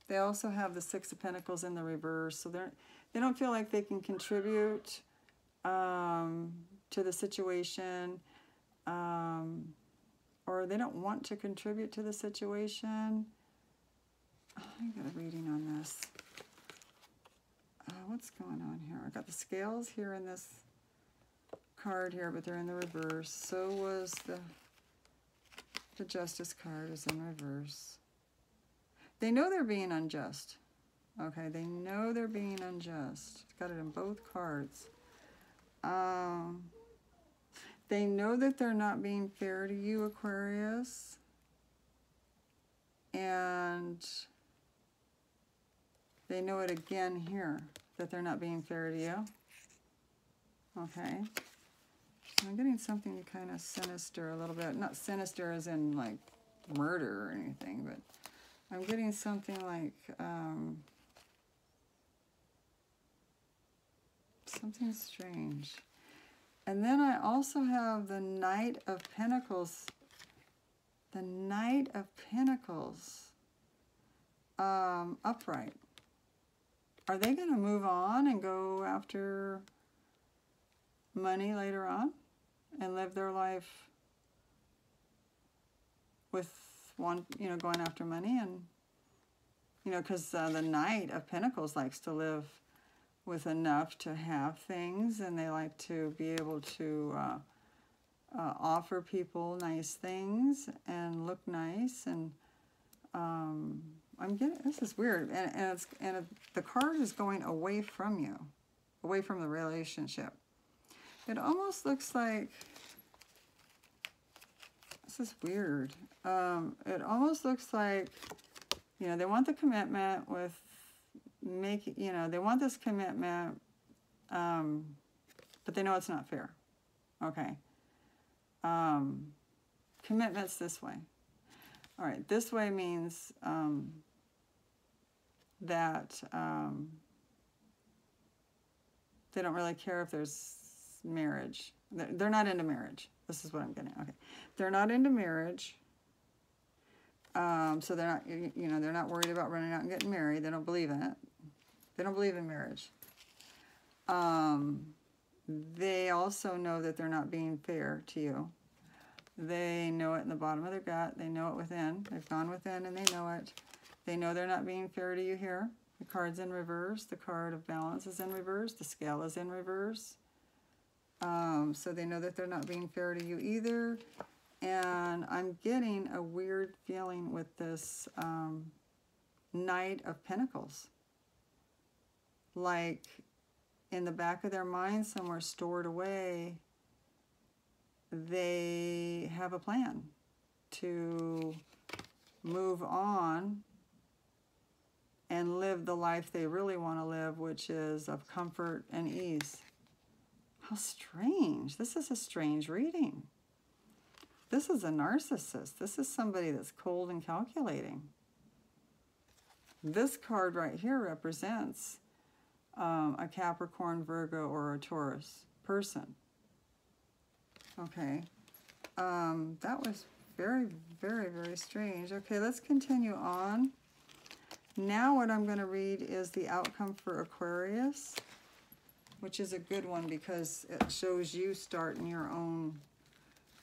They also have the Six of Pentacles in the reverse, so they don't feel like they can contribute to the situation, or they don't want to contribute to the situation. I got a reading on this. What's going on here? I got the scales here in this card here, but they're in the reverse. So was the Justice card is in reverse. They know they're being unjust. Okay, they know they're being unjust. It's got it in both cards. They know that they're not being fair to you, Aquarius. And they know it again here, that they're not being fair to you. Okay. I'm getting something kind of sinister a little bit. Not sinister as in like murder or anything, but I'm getting something like something strange. And then I also have the Knight of Pentacles. The Knight of Pentacles upright. Are they going to move on and go after money later on and live their life with one, you know, going after money? And, you know, because the Knight of Pentacles likes to live with enough to have things, and they like to be able to offer people nice things and look nice. And I'm getting, this is weird, and the card is going away from you, away from the relationship. It almost looks like, this is weird. It almost looks like, you know, they want the commitment with you know, they want this commitment, but they know it's not fair. Okay. Commitment's this way. All right, this way means that they don't really care if there's marriage. They're not into marriage. This is what I'm getting. Okay, they're not into marriage. So they're not, you know, they're not worried about running out and getting married. They don't believe in it. They don't believe in marriage. They also know that they're not being fair to you. They know it in the bottom of their gut. They know it within. They've gone within and they know it. They know they're not being fair to you here. The card's in reverse. The card of balance is in reverse. The scale is in reverse. So they know that they're not being fair to you either. And I'm getting a weird feeling with this Knight of Pentacles. Like in the back of their mind somewhere stored away, they have a plan to move on and live the life they really want to live, which is of comfort and ease. How strange. This is a strange reading. This is a narcissist. This is somebody that's cold and calculating. This card right here represents a Capricorn, Virgo, or a Taurus person. Okay. That was very, very, very strange. Okay, let's continue on. Now what I'm going to read is the outcome for Aquarius, which is a good one because it shows you starting your own...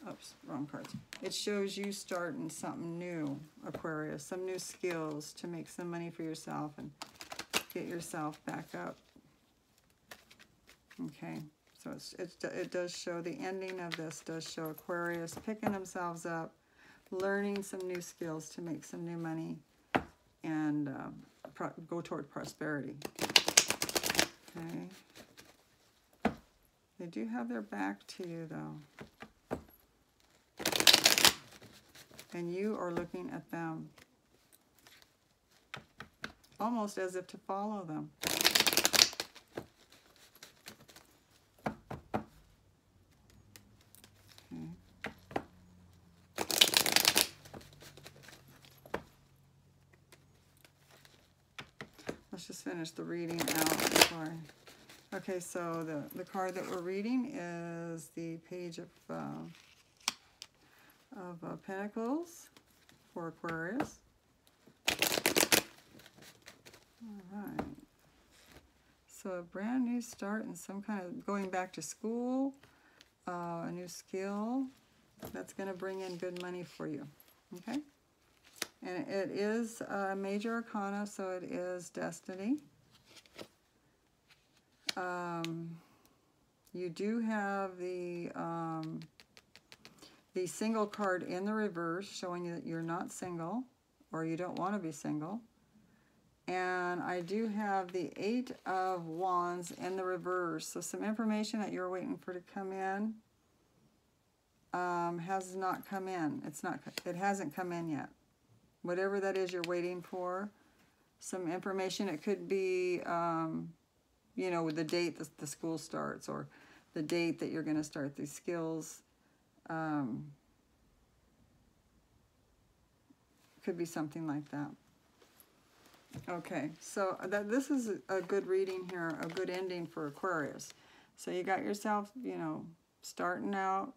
Oops, wrong cards. It shows you starting something new, Aquarius, some new skills to make some money for yourself and get yourself back up. Okay, so it does show, the ending of this does show Aquarius picking themselves up, learning some new skills to make some new money and go toward prosperity. Okay. They do have their back to you, though. And you are looking at them almost as if to follow them. Okay. Let's just finish the reading out before okay, so the card that we're reading is the Page of Pentacles for Aquarius. All right. So a brand new start and some kind of going back to school, a new skill that's going to bring in good money for you. Okay. And it is a major arcana, so it is destiny. You do have the single card in the reverse, showing you that you're not single, or you don't want to be single. And I do have the 8 of Wands in the reverse. So some information that you're waiting for to come in has not come in. It hasn't come in yet. Whatever that is you're waiting for, some information. It could be, you know, the date the school starts, or the date that you're going to start these skills. Could be something like that. Okay, so this is a good reading here, a good ending for Aquarius. So you got yourself, you know, starting out,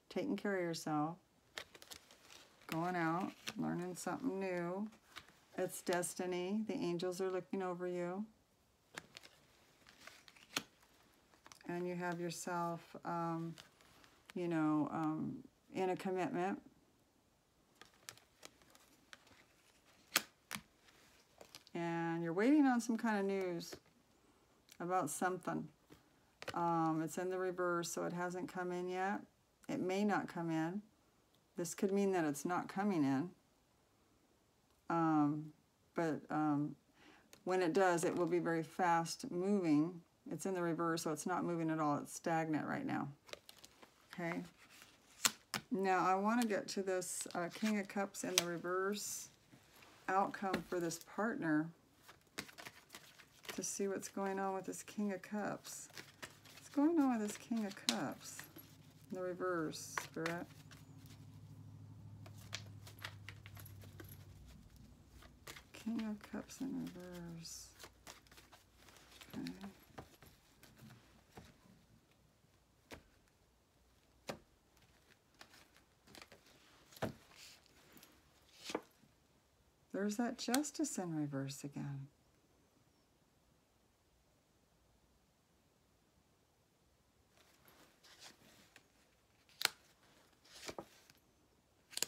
taking care of yourself, going out, learning something new. It's destiny. The angels are looking over you. And you have yourself, you know, in a commitment. And you're waiting on some kind of news about something. It's in the reverse, so it hasn't come in yet. It may not come in. This could mean that it's not coming in. But when it does, it will be very fast moving. It's in the reverse, so it's not moving at all. It's stagnant right now. Okay. Now I want to get to this King of Cups in the reverse outcome for this partner to see what's going on with this King of Cups. What's going on with this King of Cups in the reverse, Spirit? King of Cups in reverse. Okay. There's that Justice in reverse again.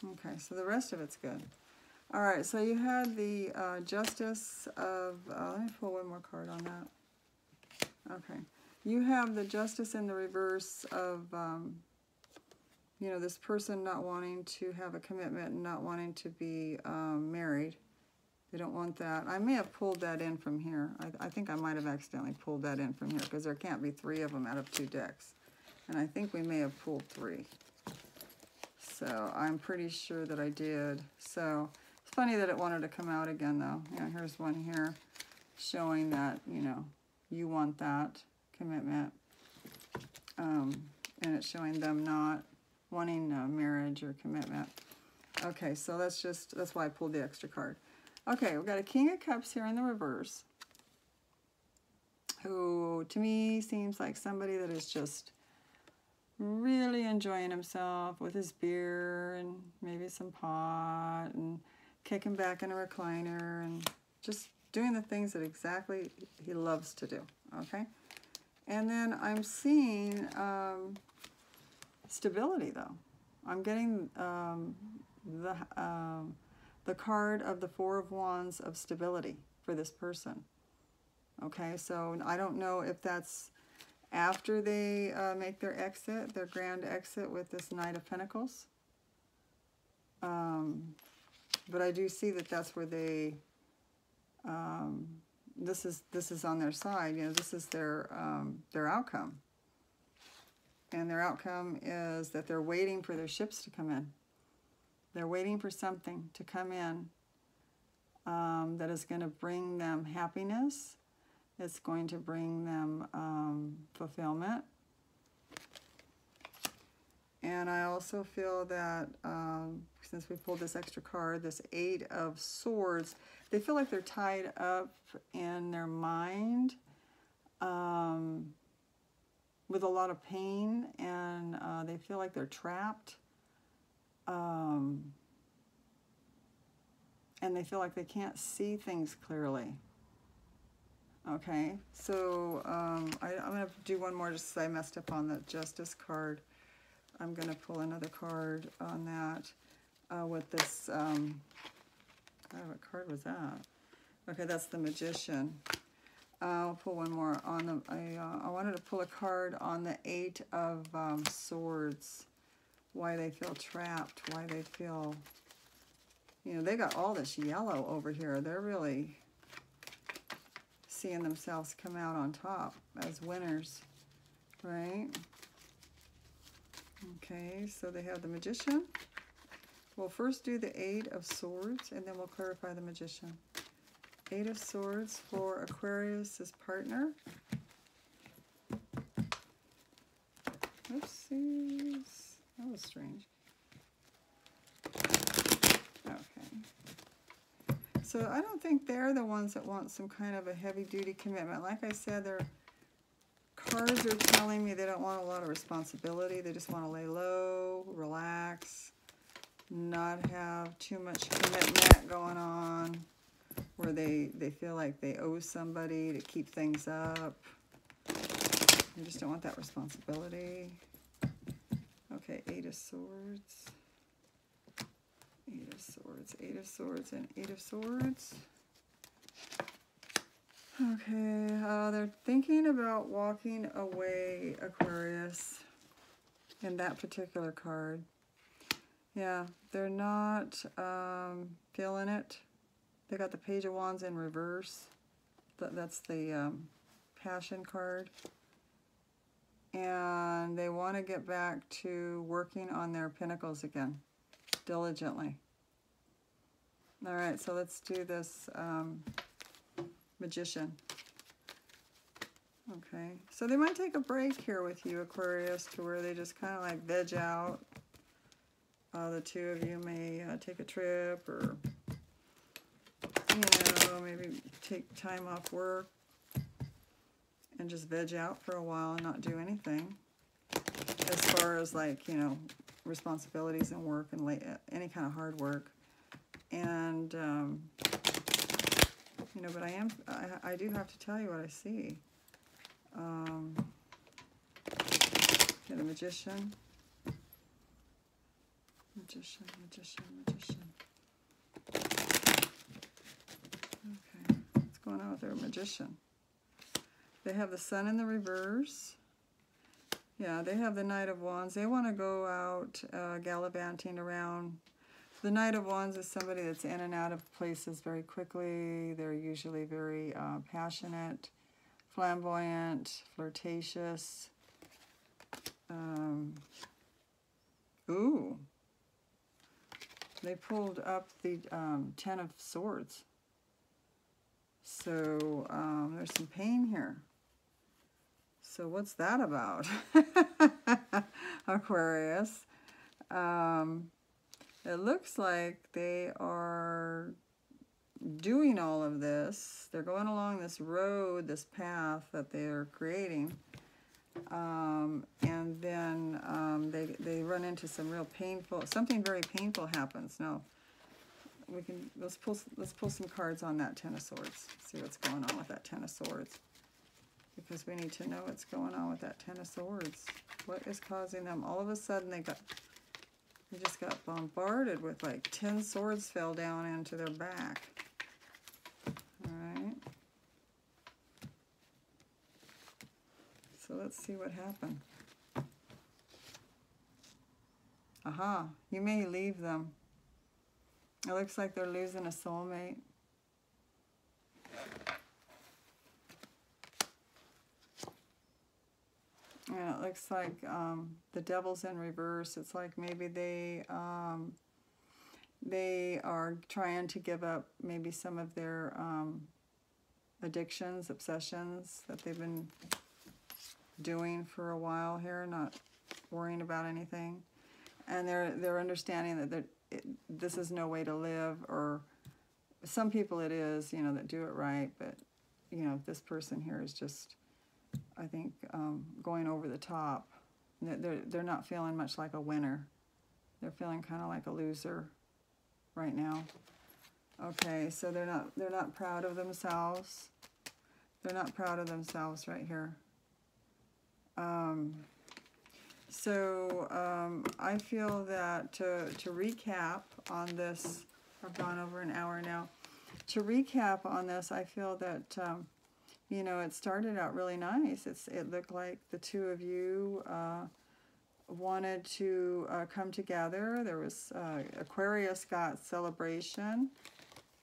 Okay, so the rest of it's good. All right, so you had the Justice of, let me pull one more card on that. Okay, you have the Justice in the reverse of, you know, this person not wanting to have a commitment and not wanting to be married. They don't want that. I may have pulled that in from here. I think I might have accidentally pulled that in from here because there can't be 3 of them out of 2 decks. And I think we may have pulled 3. So I'm pretty sure that I did. So it's funny that it wanted to come out again though. You know, here's one here showing that, you know, you want that commitment. And it's showing them not wanting marriage or commitment. Okay, so that's why I pulled the extra card. Okay, we've got a King of Cups here in the reverse, who to me seems like somebody that is just really enjoying himself with his beer and maybe some pot and kicking back in a recliner and just doing the things that exactly he loves to do, okay? And then I'm seeing stability though. I'm getting the card of the 4 of Wands of stability for this person. Okay, so I don't know if that's after they make their exit, their grand exit with this Knight of Pentacles. But I do see that that's where they, this is on their side, you know, this is their outcome. And their outcome is that they're waiting for their ships to come in. They're waiting for something to come in that is going to bring them happiness. It's going to bring them fulfillment. And I also feel that since we pulled this extra card, this 8 of Swords, they feel like they're tied up in their mind with a lot of pain, and they feel like they're trapped. And they feel like they can't see things clearly. Okay, so I'm going to do one more just because I messed up on the Justice card. I'm going to pull another card on that with this, what card was that? Okay, that's the Magician. I'll pull one more on the, I wanted to pull a card on the 8 of Swords. Why they feel trapped, why they feel, you know, they got all this yellow over here. They're really seeing themselves come out on top as winners, right? Okay, so they have the Magician. We'll first do the 8 of Swords, and then we'll clarify the Magician. 8 of Swords for Aquarius's partner. Oopsies. That was strange. Okay. So I don't think they're the ones that want some kind of a heavy-duty commitment. Like I said, their cards are telling me they don't want a lot of responsibility. They just want to lay low, relax, not have too much commitment going on, where they feel like they owe somebody to keep things up. They just don't want that responsibility. Okay, Eight of Swords. Eight of Swords, Eight of Swords, and Eight of Swords. Okay, they're thinking about walking away, Aquarius, in that particular card. Yeah, they're not feeling it. They got the Page of Wands in reverse. That's the Passion card. And they want to get back to working on their Pentacles again, diligently. All right, so let's do this Magician. Okay, so they might take a break here with you, Aquarius, to where they just kind of like veg out. The two of you may take a trip, or, you know, maybe take time off work and just veg out for a while and not do anything as far as, like, you know, responsibilities and work and any kind of hard work. And you know, but I do have to tell you what I see. Okay, the Magician. Magician, Magician, Magician. Okay, what's going on with their Magician? They have the Sun in the reverse. Yeah, they have the Knight of Wands. They want to go out gallivanting around. The Knight of Wands is somebody that's in and out of places very quickly. They're usually very passionate, flamboyant, flirtatious. Ooh. They pulled up the Ten of Swords. So there's some pain here. So what's that about, Aquarius? It looks like they are doing all of this. They're going along this road, this path that they're creating. And then they run into some real painful, something very painful happens. Now, let's pull some cards on that Ten of Swords. See what's going on with that Ten of Swords. Because we need to know what's going on with that Ten of Swords. What is causing them? All of a sudden they just got bombarded with, like, 10 swords fell down into their back. All right. So let's see what happened. Aha, you may leave them. It looks like they're losing a soulmate. Yeah, it looks like the Devil's in reverse. It's like maybe they are trying to give up maybe some of their addictions, obsessions that they've been doing for a while here, not worrying about anything. And they're understanding that this is no way to live, or some people it is, you know, that do it right, but, you know, this person here is just, I think, going over the top. They're not feeling much like a winner. They're feeling kind of like a loser right now. Okay, so they're not proud of themselves. They're not proud of themselves right here. I feel that to recap on this, I've gone over an hour now. To recap on this, I feel that you know, it started out really nice. It looked like the two of you wanted to come together. There was Aquarius got celebration,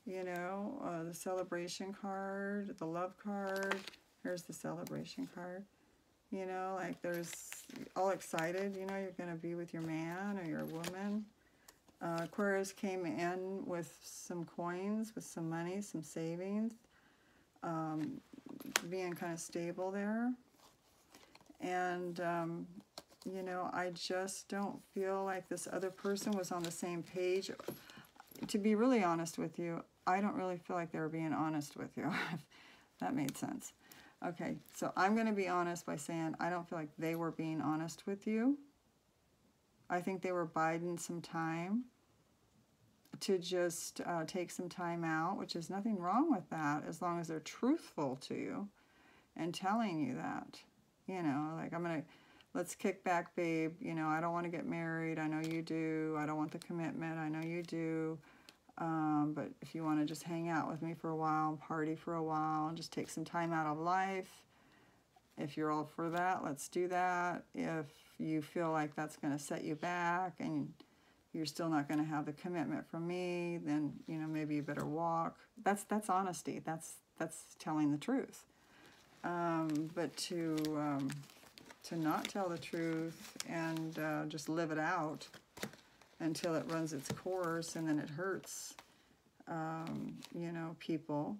you know, the celebration card, the love card. Here's the celebration card. You know, like there's all excited, you know, you're going to be with your man or your woman. Aquarius came in with some coins, with some money, some savings. Being kind of stable there. And, you know, I just don't feel like this other person was on the same page. to be really honest with you, I don't really feel like they were being honest with you. If that made sense. Okay, so I'm going to be honest by saying I don't feel like they were being honest with you. I think they were biding some time to just take some time out, which is nothing wrong with that as long as they're truthful to you and telling you that. You know, like, let's kick back, babe. You know, I don't want to get married. I know you do. I don't want the commitment. I know you do. But if you want to just hang out with me for a while and party for a while and just take some time out of life, if you're all for that, let's do that. If you feel like that's going to set you back and you're still not going to have the commitment from me, then, you know, maybe you better walk. That's honesty. That's telling the truth. But to not tell the truth and just live it out until it runs its course, and then it hurts, you know, people,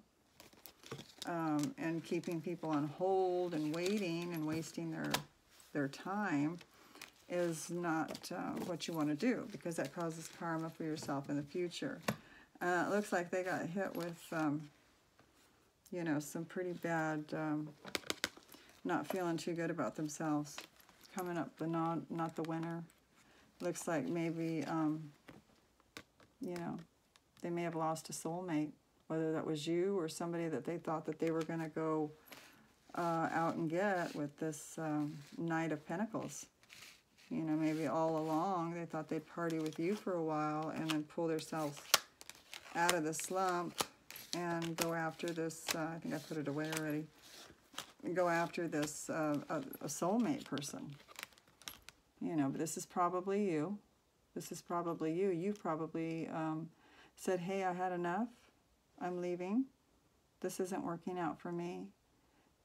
and keeping people on hold and waiting and wasting their time is not what you want to do, because that causes karma for yourself in the future. It looks like they got hit with, you know, some pretty bad, not feeling too good about themselves. Coming up, but not the winner. Looks like maybe, you know, they may have lost a soulmate, whether that was you or somebody that they thought that they were going to go out and get with this Knight of Pentacles. You know, maybe all along they thought they'd party with you for a while and then pull themselves out of the slump and go after this, I think I put it away already, go after this a soulmate person. You know, but this is probably you. This is probably you. You probably said, hey, I had enough. I'm leaving. This isn't working out for me.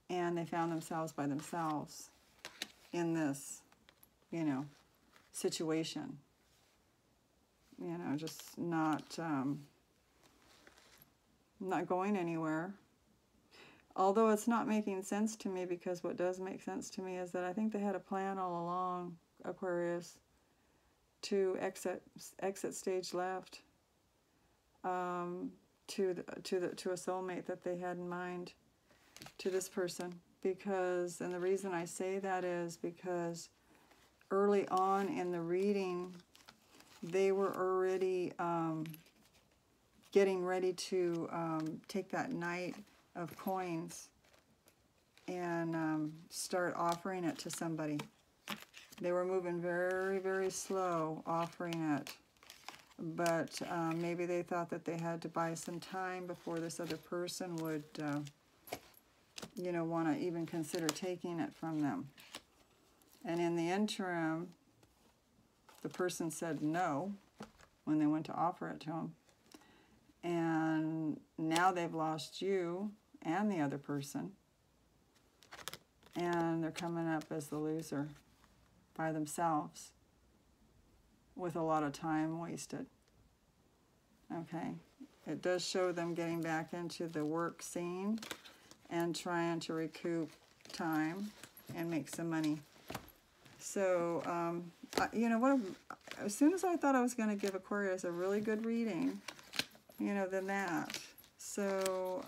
And they found themselves by themselves in this, you know, situation. You know, just not going anywhere. Although it's not making sense to me, because what does make sense to me is that I think they had a plan all along, Aquarius, to exit stage left, to a soulmate that they had in mind, to this person. Because, and the reason I say that is because early on in the reading, they were already getting ready to take that Knight of Coins and start offering it to somebody. They were moving very, very slow offering it, but maybe they thought that they had to buy some time before this other person would, you know, want to even consider taking it from them. And in the interim, the person said no when they went to offer it to them. And now they've lost you and the other person. And they're coming up as the loser by themselves with a lot of time wasted. Okay. It does show them getting back into the work scene and trying to recoup time and make some money. So, you know, as soon as I thought I was going to give Aquarius a really good reading, you know, than that. So,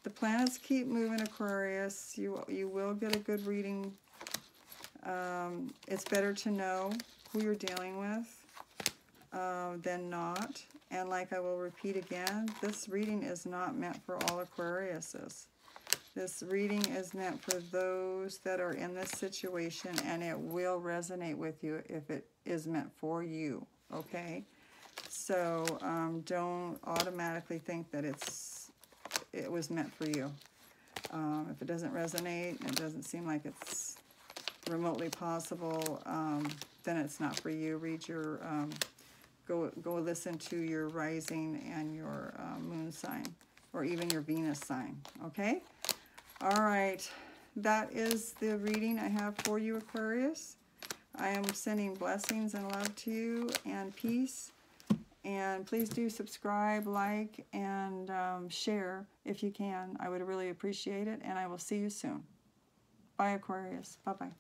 the planets keep moving, Aquarius. You will get a good reading. It's better to know who you're dealing with than not. And like I will repeat again, this reading is not meant for all Aquariuses. This reading is meant for those that are in this situation, and it will resonate with you if it is meant for you, okay? So don't automatically think that it was meant for you. If it doesn't resonate, it doesn't seem like it's remotely possible, then it's not for you. Read your, go listen to your rising and your moon sign, or even your Venus sign, okay? All right, that is the reading I have for you, Aquarius. I am sending blessings and love to you and peace. And please do subscribe, like, and share if you can. I would really appreciate it, and I will see you soon. Bye, Aquarius. Bye-bye.